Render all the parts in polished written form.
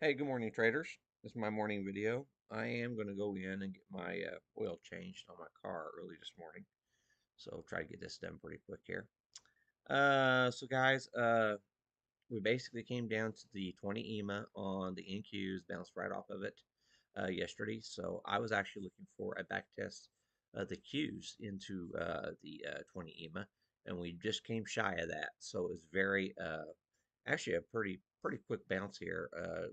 Hey, good morning, traders. This is my morning video. I am going to go in and get my oil changed on my car early this morning. So try to get this done pretty quick here. So guys, we basically came down to the 20 EMA on the NQs, bounced right off of it yesterday. So I was actually looking for a back test of the Qs into the 20 EMA, and we just came shy of that. So it was very actually a pretty quick bounce here,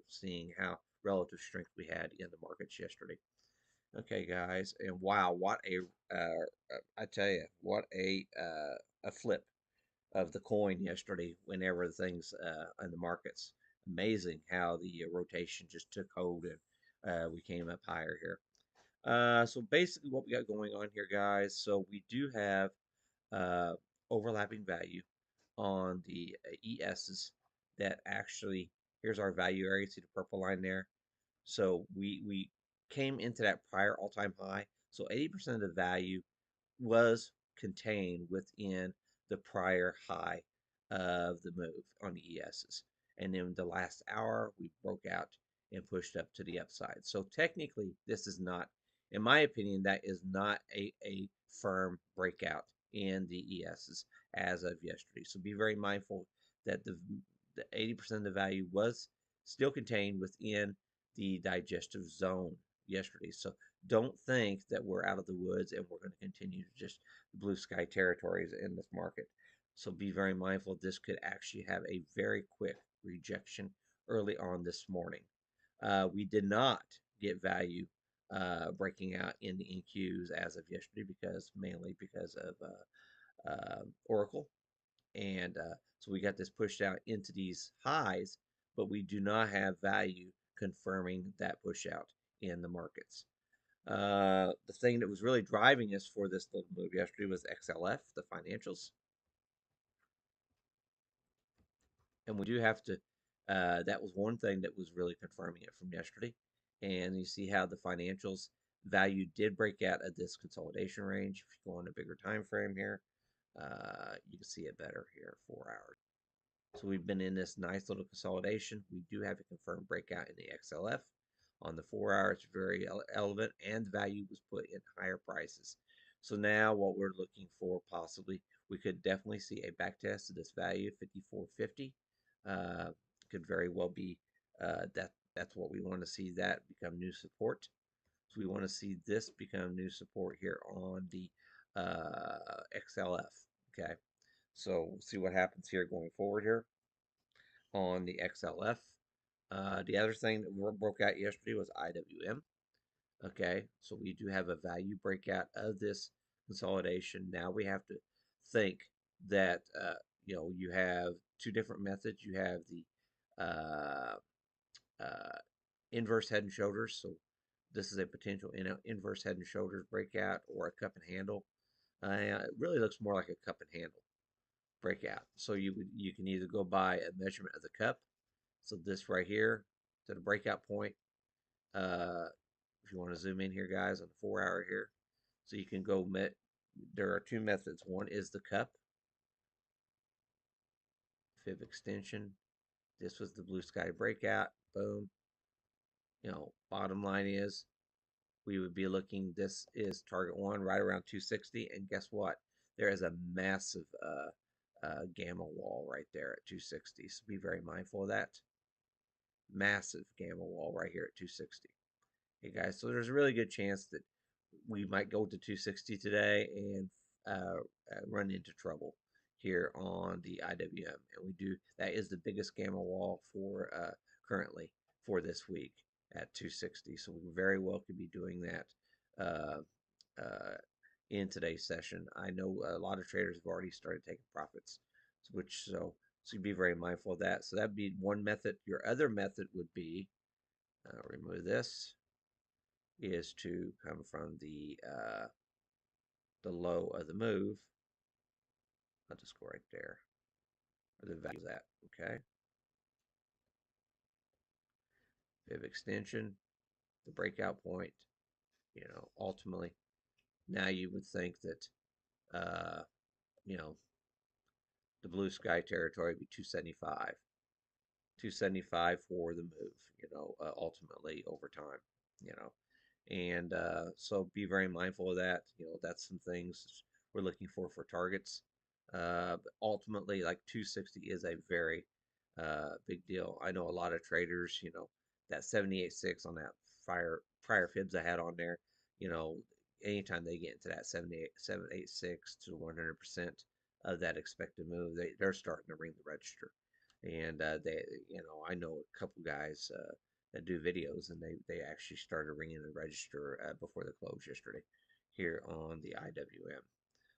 seeing how relative strength we had in the markets yesterday. Okay, guys, and wow, what I tell you, what a flip of the coin yesterday whenever things in the markets. Amazing how the rotation just took hold and we came up higher here. So basically what we got going on here, guys, so we do have uh, overlapping value on the ESs that actually, here's our value area, see the purple line there? So we came into that prior all-time high. So 80% of the value was contained within the prior high of the move on the ESs. And then the last hour, we broke out and pushed up to the upside. So technically, this is not, in my opinion, that is not a firm breakout in the ESs as of yesterday. So be very mindful that the 80% of the value was still contained within the digestive zone yesterday. So don't think that we're out of the woods and we're going to continue to just blue sky territories in this market. So be very mindful. This could actually have a very quick rejection early on this morning. We did not get value breaking out in the NQs as of yesterday mainly because of Oracle. And so we got this pushed out into these highs, but we do not have value confirming that push out in the markets. The thing that was really driving us for this little move yesterday was XLF, the financials. And we do have to, that was one thing that was really confirming it from yesterday. And you see how the financials value did break out of this consolidation range. If you go on a bigger time frame here, you can see it better here, 4 hours. So we've been in this nice little consolidation. We do have a confirmed breakout in the XLF. On the 4 hour, it's very relevant, and value was put in higher prices. So now what we're looking for possibly, we could definitely see a back test of this value, 54.50. Could very well be that's what we want to see, that become new support. So we want to see this become new support here on the XLF. Okay. So we'll see what happens here going forward here on the XLF. The other thing that broke out yesterday was IWM. Okay, so we do have a value breakout of this consolidation. Now we have to think that you have two different methods. You have the inverse head and shoulders. So this is a potential inverse head and shoulders breakout or a cup and handle. It really looks more like a cup and handle breakout. So you can either go by a measurement of the cup. So this right here to the breakout point. If you want to zoom in here, guys, on the 4 hour here, so you can go. There are two methods. One is the cup fib extension. This was the blue sky breakout. Boom. Bottom line is we would be looking. This is target one right around 260, and guess what? There is a massive gamma wall right there at 260. So be very mindful of that. Massive gamma wall right here at 260. Hey guys, so there's a really good chance that we might go to 260 today and run into trouble here on the IWM. And we do, that is the biggest gamma wall for currently for this week at 260. So we very well could be doing that in today's session. I know a lot of traders have already started taking profits, so be very mindful of that. So that'd be one method. Your other method would be remove this, is to come from the low of the move. I'll just go right there where the value is at. Okay, fib extension, the breakout point. Ultimately, now you would think that you know the blue sky territory would be 275 275 for the move, ultimately over time, you know. And so be very mindful of that. That's some things we're looking for targets. But ultimately, like 260 is a very big deal. I know a lot of traders, that 78.6 on that prior fibs I had on there, you know, anytime they get into that 786 to 100% of that expected move, they're starting to ring the register. And I know a couple guys that do videos, and they actually started ringing the register before the close yesterday here on the IWM.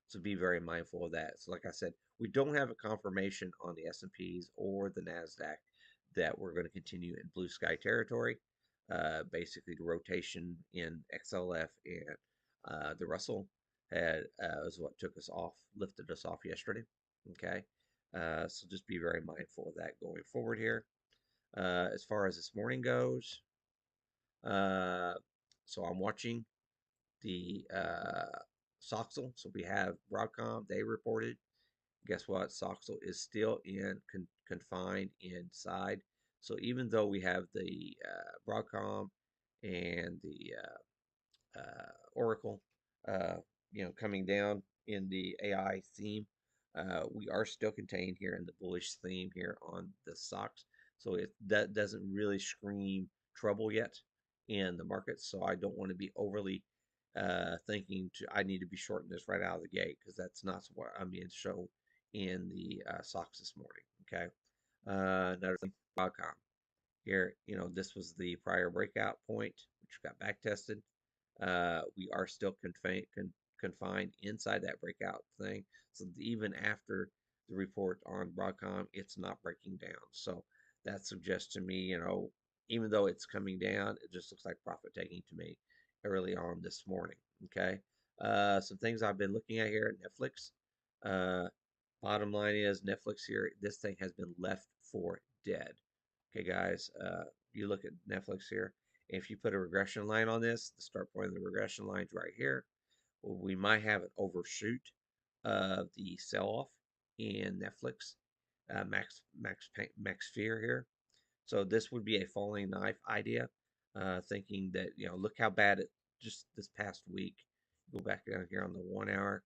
So be very mindful of that. So like I said, we don't have a confirmation on the S&Ps or the Nasdaq that we're going to continue in blue sky territory. Basically, the rotation in XLF and the Russell was what took us off, lifted us off yesterday. Okay, so just be very mindful of that going forward here. As far as this morning goes, uh, so I'm watching the Soxel. So we have Broadcom. They reported. Guess what? Soxel is still confined inside. So even though we have the Broadcom and the Oracle, uh, coming down in the AI theme. We are still contained here in the bullish theme here on the stocks. So that doesn't really scream trouble yet in the markets. So I don't want to be overly thinking I need to be shorting this right out of the gate, because that's not what I'm being shown in the stocks this morning. Okay. Another thing, Broadcom. Here, this was the prior breakout point, which got back tested. We are still confined inside that breakout thing. So even after the report on Broadcom, it's not breaking down. So that suggests to me, even though it's coming down, it just looks like profit taking to me early on this morning. Okay. Some things I've been looking at here at Netflix. Uh, Bottom line is Netflix here, this thing has been left for dead. Okay, guys, you look at Netflix here. If you put a regression line on this, the start point of the regression line's right here. Well, we might have an overshoot of the sell-off in Netflix, Max Fear here. So this would be a falling knife idea, thinking that, look how bad it just this past week. Go back down here on the 1 hour.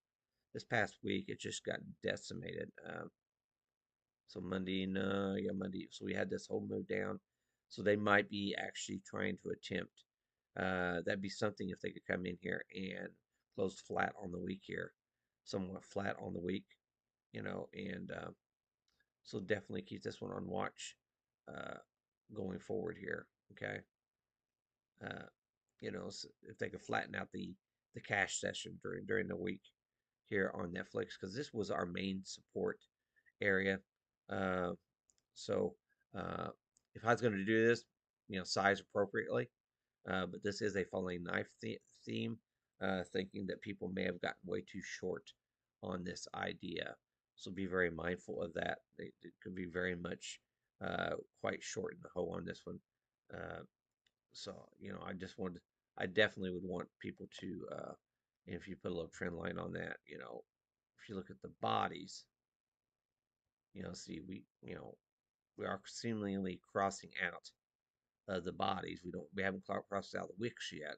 This past week, it just got decimated. So Monday, no, yeah, Monday. So we had this whole move down. So they might be actually trying to attempt. That'd be something if they could come in here and close flat on the week here, somewhat flat on the week, and so definitely keep this one on watch uh, going forward here. Okay. Uh, so if they could flatten out the cash session during the week here on Netflix, because this was our main support area. Uh, So uh, if I was going to do this, size appropriately, but this is a falling knife theme, thinking that people may have gotten way too short on this idea. So be very mindful of that. It could be very much quite short in the hoe on this one. Uh, so I definitely would want people to, if you put a little trend line on that, if you look at the bodies, see we are seemingly crossing out the bodies. We haven't crossed out the wicks yet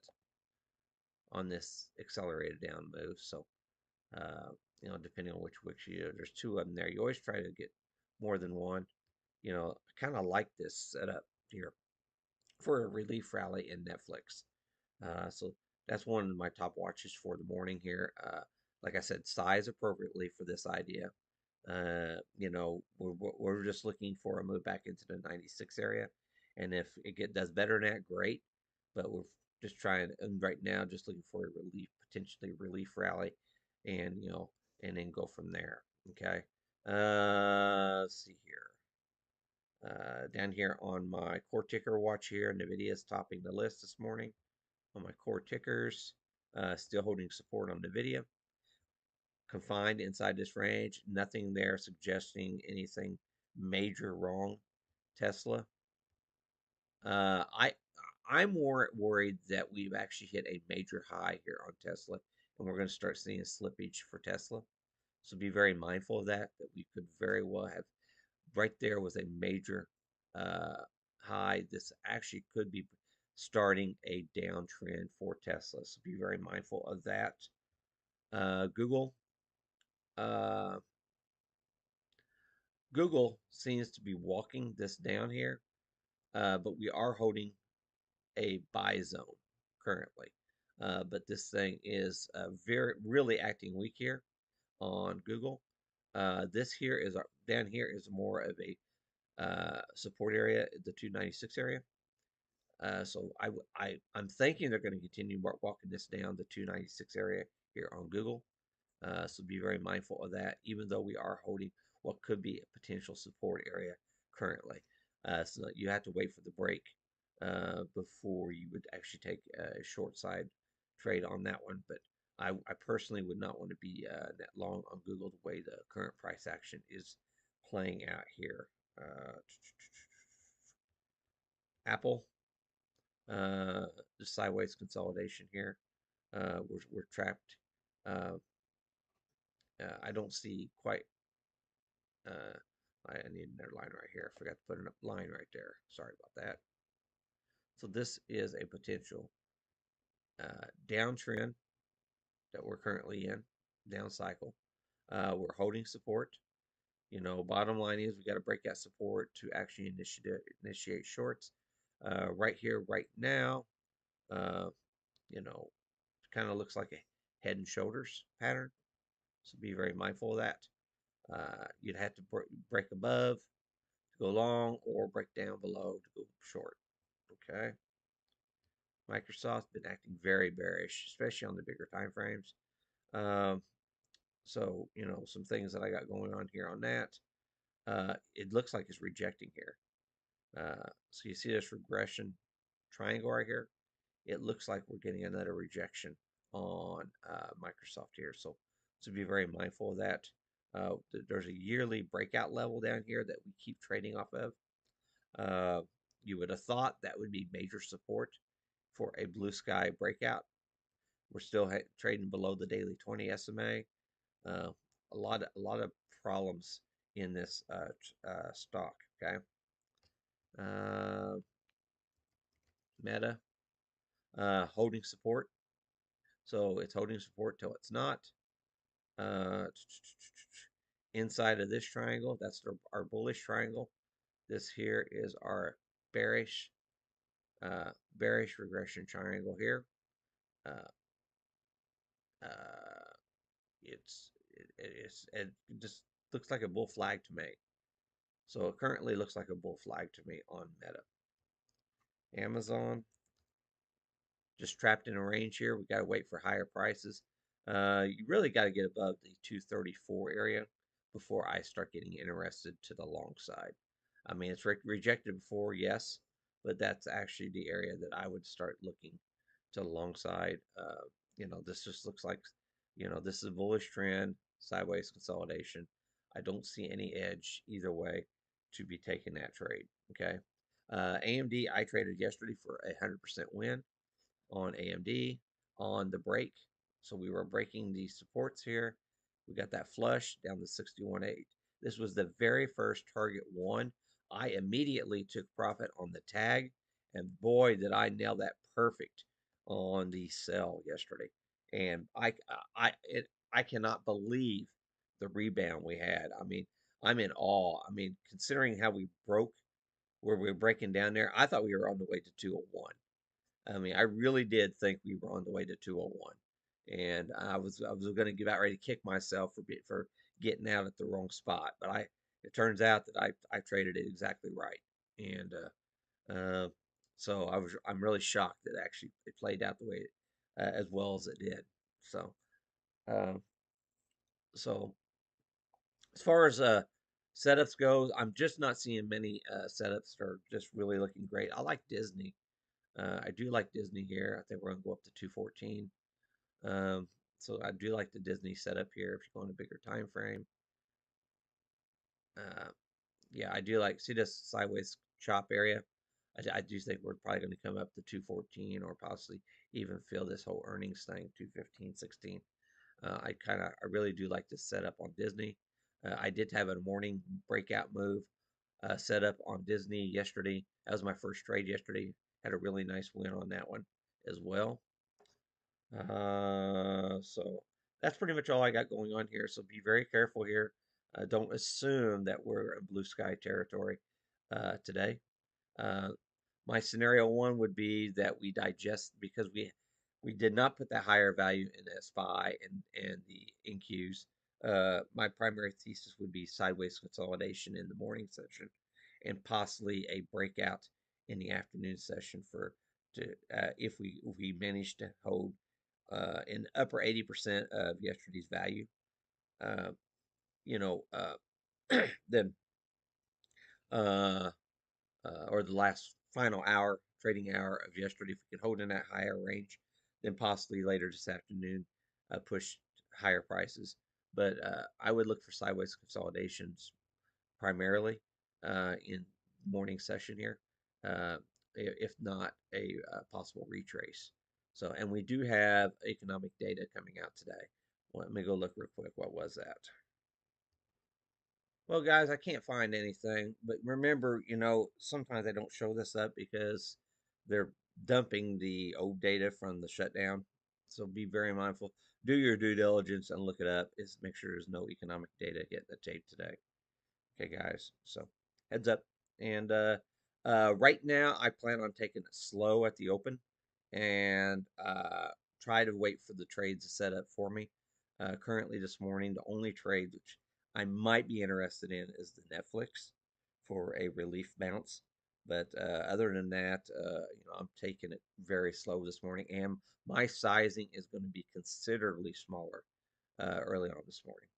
on this accelerated down move. So depending on which wicks there's two of them there. You always try to get more than one. I kind of like this setup here for a relief rally in Netflix. So that's one of my top watches for the morning here. Like I said, size appropriately for this idea. We're just looking for a move back into the 96 area, and if it does better than that, great. But we're just trying, and right now, just looking for a potentially relief rally, and and then go from there. Okay. Let's see here. Down here on my core ticker watch here, Nvidia is topping the list this morning on my core tickers. Still holding support on Nvidia, confined inside this range. Nothing there suggesting anything major wrong. Tesla. I'm more worried that we've actually hit a major high here on Tesla, and we're going to start seeing a slippage for Tesla. So be very mindful of that. That we could very well have right there was a major uh, high. This actually could be starting a downtrend for Tesla. So be very mindful of that. Google. Uh, Google seems to be walking this down here, but we are holding a buy zone currently. But this thing is very really acting weak here on Google. This here is down here is more of a support area, the 296 area. So I'm thinking they're going to continue walking this down the 296 area here on Google. So be very mindful of that, even though we are holding what could be a potential support area currently. So you have to wait for the break before you would actually take a short side trade on that one. But I personally would not want to be that long on Google the way the current price action is playing out here. Uh, Apple, uh, the sideways consolidation here. We're trapped. Uh, I don't see quite. Uh, I need another line right here. I forgot to put a line right there. Sorry about that. So this is a potential downtrend that we're currently in, down cycle. We're holding support. Bottom line is we got to break that support to actually initiate shorts. Right here, right now, uh, you know, kind of looks like a head and shoulders pattern. So be very mindful of that. You'd have to break above to go long or break down below to go short. Okay. Microsoft's been acting very bearish, especially on the bigger time frames. Um, so, some things that I got going on here on that. It looks like it's rejecting here. So you see this regression triangle right here. It looks like we're getting another rejection on Microsoft here. So be very mindful of that. There's a yearly breakout level down here that we keep trading off of. Uh, you would have thought that would be major support for a blue sky breakout. We're still trading below the daily 20 SMA. Uh, a lot of problems in this stock. Okay, uh, Meta holding support, so it's holding support till it's not. Uh, Inside of this triangle, that's our bullish triangle. This here is our bearish bearish regression triangle here. Uh, uh, it just looks like a bull flag to me. So it currently looks like a bull flag to me on Meta. Amazon, just trapped in a range here. We got to wait for higher prices. You really got to get above the 234 area before I start getting interested to the long side. I mean, it's rejected before, yes, but that's actually the area that I would start looking to the long side. This just looks like, this is a bullish trend, sideways consolidation. I don't see any edge either way to be taking that trade. Okay. AMD, I traded yesterday for a 100% win on AMD on the break. So we were breaking these supports here. We got that flush down to 61.8. This was the very first target one. I immediately took profit on the tag, and boy, did I nail that perfect on the sell yesterday. And I cannot believe the rebound we had. I mean, I'm in awe. I mean, considering how we broke where we were breaking down there, I thought we were on the way to 201. I mean, I really did think we were on the way to 201, and I was going to get out ready to kick myself for getting out at the wrong spot. But it turns out that I traded it exactly right, and so I'm really shocked that actually it played out the way as well as it did. So uh, so as far as setups goes, I'm just not seeing many setups that are just really looking great. I like Disney. I do like Disney here. I think we're going to go up to 214. Um, so I do like the Disney setup here if you're going a bigger time frame. Uh, yeah, I do like see this sideways chop area. I do think we're probably going to come up to 214 or possibly even fill this whole earnings thing 215, 16. I really do like this setup on Disney. I did have a morning breakout move set up on Disney yesterday. That was my first trade yesterday. Had a really nice win on that one as well. So that's pretty much all I got going on here. So be very careful here. Don't assume that we're in blue sky territory today. Uh, my scenario one would be that we digest because we did not put that higher value in SPY and the NQs. My primary thesis would be sideways consolidation in the morning session, and possibly a breakout in the afternoon session for to if we manage to hold in the upper 80% of yesterday's value. Uh, you know, then uh, or the last final hour, trading hour of yesterday, if we could hold in that higher range, then possibly later this afternoon push higher prices. But I would look for sideways consolidations primarily in morning session here, uh, if not a possible retrace. So, and we do have economic data coming out today. Well, let me go look real quick. What was that? Well, guys, I can't find anything, but remember, sometimes they don't show this up because they're dumping the old data from the shutdown. So be very mindful. Do your due diligence and look it up. Is make sure there's no economic data getting the tape today. Okay, guys. So heads up. And right now, I plan on taking it slow at the open and try to wait for the trades to set up for me. Currently, this morning, the only trade which I might be interested in is the Netflix for a relief bounce. But other than that, I'm taking it very slow this morning, and my sizing is going to be considerably smaller early on this morning.